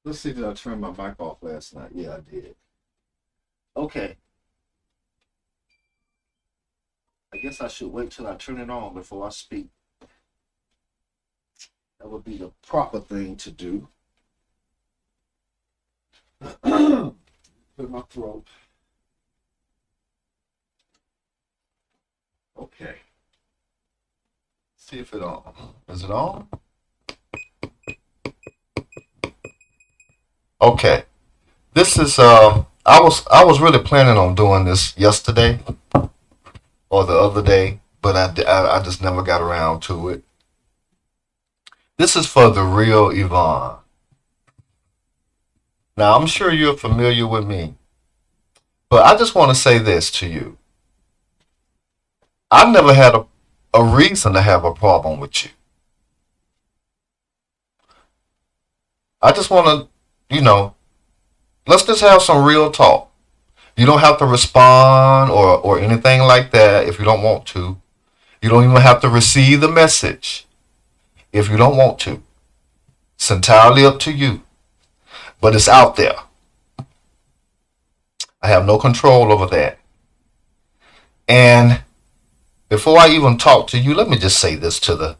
Let's see, did I turn my mic off last night? Yeah, I did. Okay. I guess I should wait till I turn it on before I speak. That would be the proper thing to do. Clear my throat. Okay. See if it on. Is it on? Okay. This is I was really planning on doing this yesterday or the other day, but I just never got around to it. This is for the real Evvonne. Now I'm sure you're familiar with me, but I just want to say this to you. I've never had a reason to have a problem with you. I just want to, let's just have some real talk. You don't have to respond or anything like that if you don't want to. You don't even have to receive the message if you don't want to. It's entirely up to you. But it's out there. I have no control over that. And before I even talk to you, let me just say this to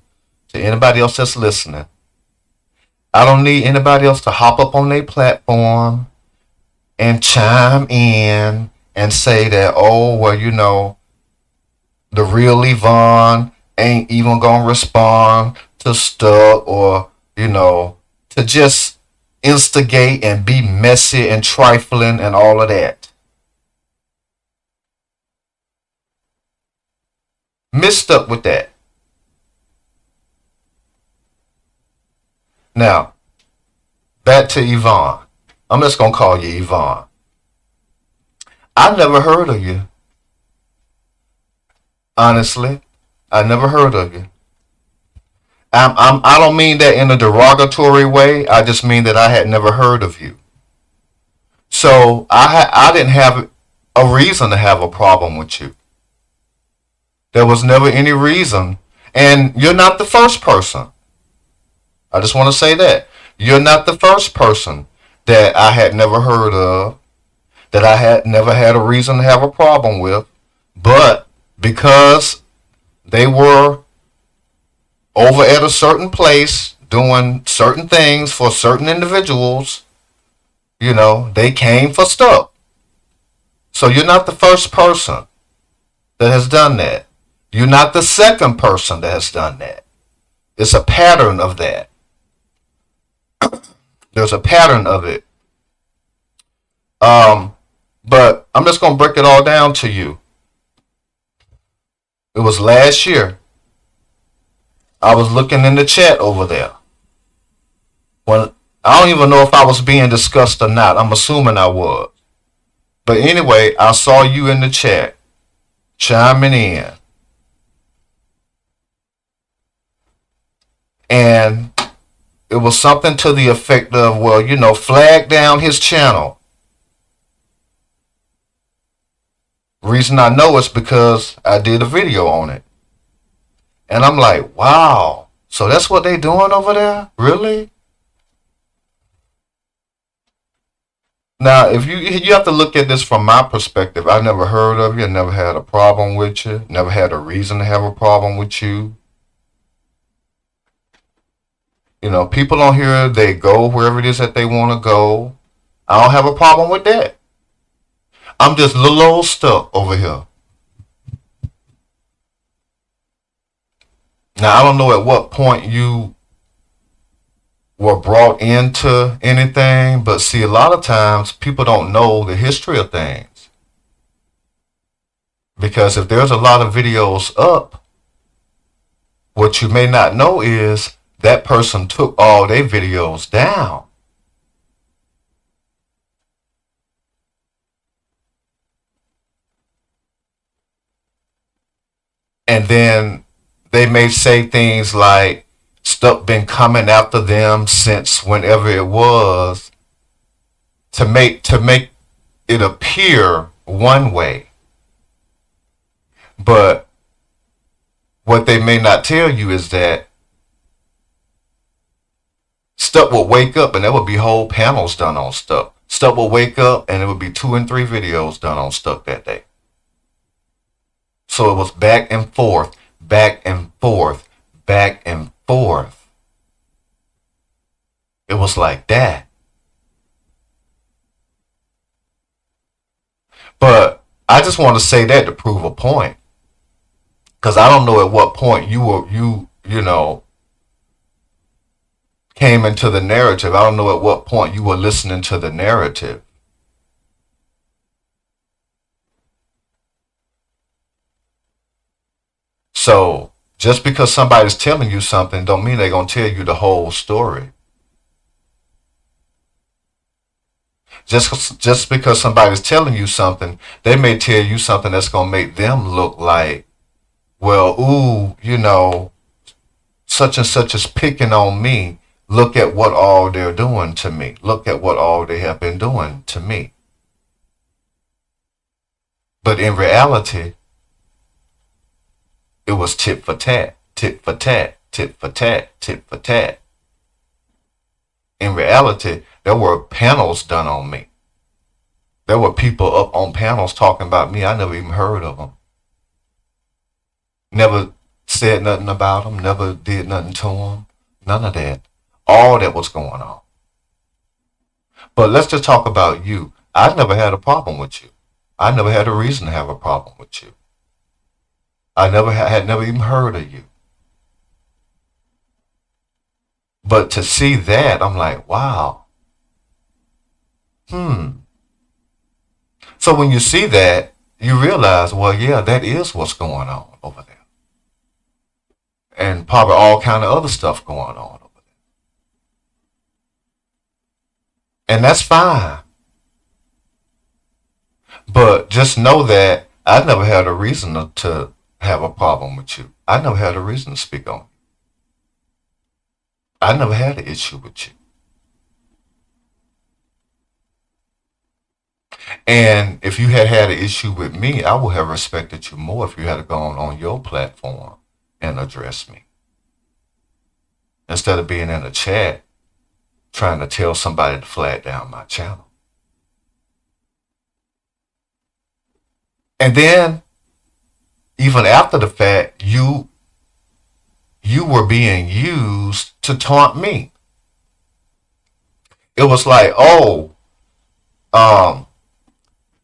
anybody else that's listening. I don't need anybody else to hop up on their platform and chime in and say that, oh, well, the real Evvonne ain't even gonna respond to stuff or, to just instigate and be messy and trifling and all of that. Mixed up with that. Now, back to Evvonne. I'm just gonna call you Evvonne. I never heard of you. Honestly, I never heard of you. I don't mean that in a derogatory way. I just mean that I had never heard of you. So I didn't have a reason to have a problem with you. There was never any reason. And you're not the first person. I just want to say that. You're not the first person that I had never heard of, that I had never had a reason to have a problem with. But because they were over at a certain place doing certain things for certain individuals, they came for stuff. So you're not the first person that has done that. You're not the second person that has done that. It's a pattern of that. There's a pattern of it. But I'm just gonna break it all down to you. It was last year. I was looking in the chat over there. When I don't even know if I was being discussed or not. I'm assuming I was. But anyway, I saw you in the chat chiming in. And it was something to the effect of, well, flag down his channel. Reason I know is because I did a video on it. And I'm like, wow. So that's what they doing over there? Really? Now, if you have to look at this from my perspective. I never heard of you, never had a problem with you, never had a reason to have a problem with you. People on here, they go wherever it is that they want to go. I don't have a problem with that. I'm just little old stuck over here. Now, I don't know at what point you were brought into anything, but see, a lot of times people don't know the history of things. Because if there's a lot of videos up, what you may not know is that person took all their videos down. And then they may say things like stuff been coming after them since whenever it was to make it appear one way. But what they may not tell you is that Stuff would wake up and there would be whole panels done on stuff. Stuff would wake up and it would be 2 and 3 videos done on stuff that day. So it was back and forth, back and forth, back and forth. It was like that. But I just want to say that to prove a point. Because I don't know at what point you know, came into the narrative. I don't know at what point you were listening to the narrative. So just because somebody's telling you something don't mean they're going to tell you the whole story. Just because somebody's telling you something, they may tell you something that's going to make them look like, well, ooh, you know, such and such is picking on me. Look at what all they're doing to me. Look at what all they have been doing to me. But in reality, it was tit for tat, tit for tat, tit for tat, tit for tat. In reality, there were panels done on me. There were people up on panels talking about me. I never even heard of them. Never said nothing about them. Never did nothing to them. None of that. All that was going on. But let's just talk about you. I never had a problem with you. I never had a reason to have a problem with you. I had never even heard of you. But to see that, I'm like, wow. So when you see that, you realize, well, yeah, that is what's going on over there. And probably all kind of other stuff going on over there. And that's fine. But just know that I never had a reason to have a problem with you. I never had a reason to speak on you. I never had an issue with you. And if you had had an issue with me, I would have respected you more if you had gone on your platform and addressed me. Instead of being in a chat trying to tell somebody to flag down my channel. And then, even after the fact, you were being used to taunt me. It was like, oh,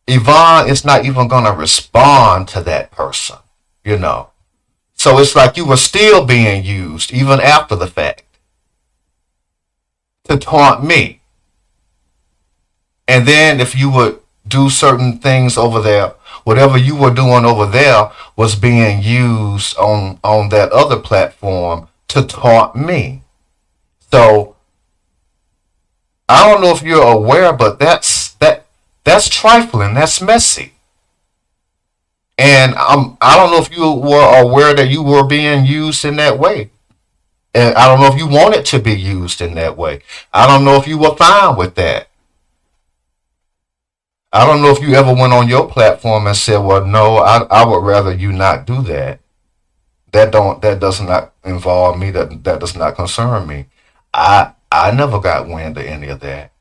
Evvonne is not even going to respond to that person, you know. So it's like you were still being used, even after the fact, to taunt me. And then if you would do certain things over there, whatever you were doing over there was being used on that other platform to taunt me. So I don't know if you're aware, but that's trifling. That's messy. And I don't know if you were aware that you were being used in that way. And I don't know if you wanted to be used in that way. I don't know if you were fine with that. I don't know if you ever went on your platform and said, well, no, I would rather you not do that. That does not involve me. That does not concern me. I never got wind of any of that.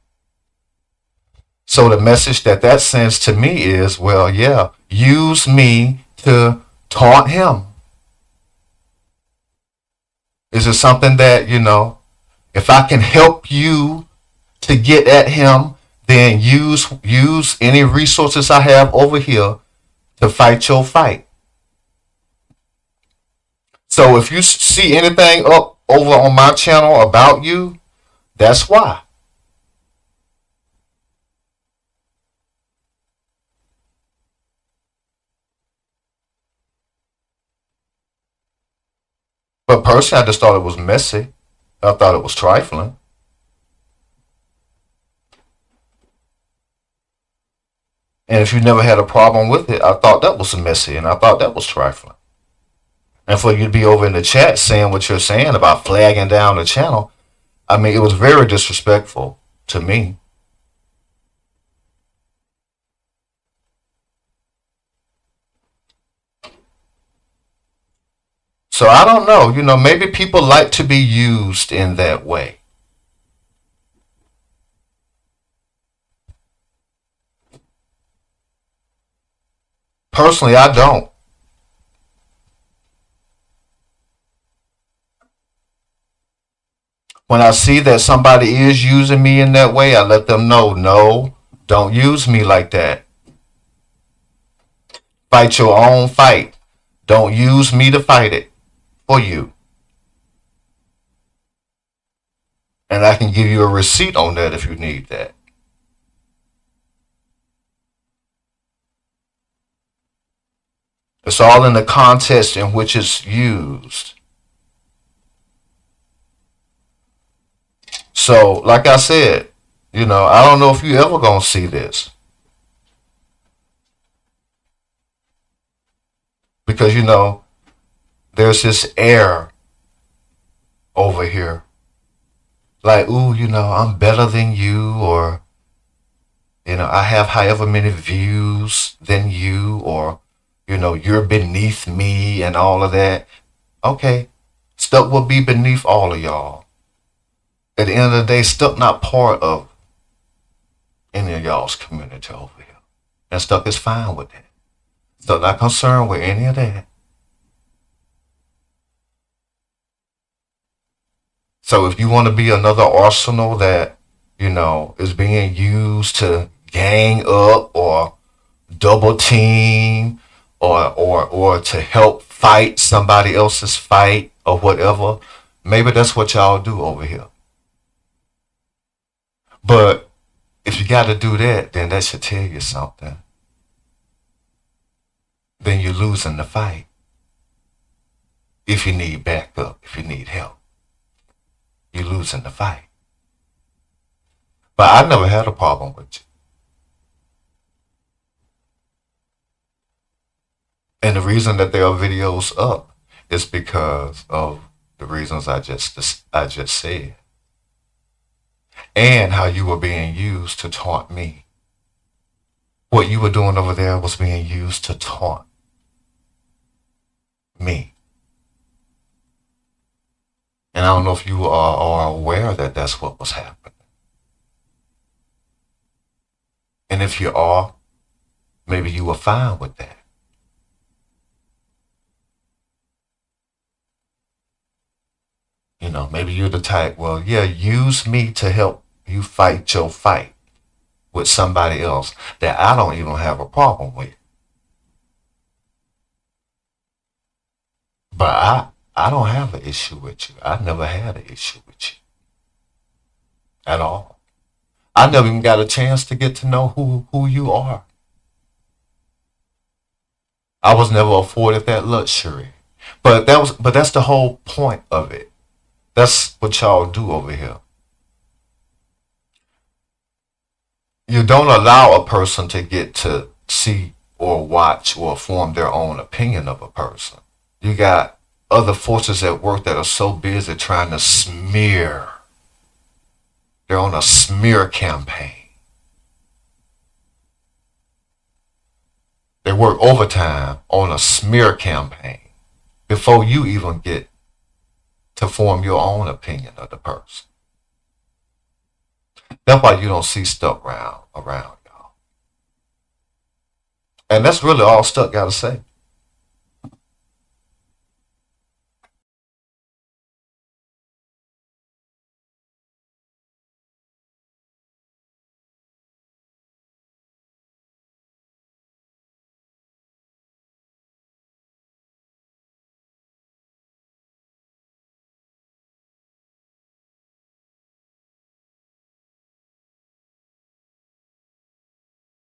So the message that sends to me is, well, yeah, use me to taunt him. Is it something that, you know, if I can help you to get at him, then use any resources I have over here to fight your fight. So if you see anything up over on my channel about you, that's why. But personally, I just thought it was messy. I thought it was trifling. And if you never had a problem with it, I thought that was messy and I thought that was trifling. And for you to be over in the chat saying what you're saying about flagging down the channel, I mean, it was very disrespectful to me. So I don't know, you know, maybe people like to be used in that way. Personally, I don't. When I see that somebody is using me in that way, I let them know, no, don't use me like that. Fight your own fight. Don't use me to fight it for you. And I can give you a receipt on that if you need that. It's all in the context in which it's used. So, like I said, I don't know if you ever gonna see this. Because, there's this air over here. Like, ooh, I'm better than you, or, I have however many views than you, or, you're beneath me and all of that. Okay, stuff will be beneath all of y'all. At the end of the day, stuff not part of any of y'all's community over here. And stuff is fine with that. Stuff not concerned with any of that. So if you want to be another arsenal that, is being used to gang up or double team or to help fight somebody else's fight or whatever, maybe that's what y'all do over here. But if you got to do that, then that should tell you something. Then you're losing the fight. If you need backup, if you need help, you're losing the fight. But I never had a problem with you. And the reason that there are videos up is because of the reasons I just said. And how you were being used to taunt me. What you were doing over there was being used to taunt me. And I don't know if you are aware that that's what was happening. And if you are, maybe you were fine with that. Maybe you're the type, well, yeah, use me to help you fight your fight with somebody else that I don't even have a problem with. But I don't have an issue with you. I never had an issue with you. At all. I never even got a chance to get to know who you are. I was never afforded that luxury. But that's the whole point of it. That's what y'all do over here. You don't allow a person to get to see or watch or form their own opinion of a person. You got other forces at work that are so busy trying to smear. They're on a smear campaign. They work overtime on a smear campaign before you even get to form your own opinion of the person. That's why you don't see stuff around y'all. And that's really all Stuck got to say.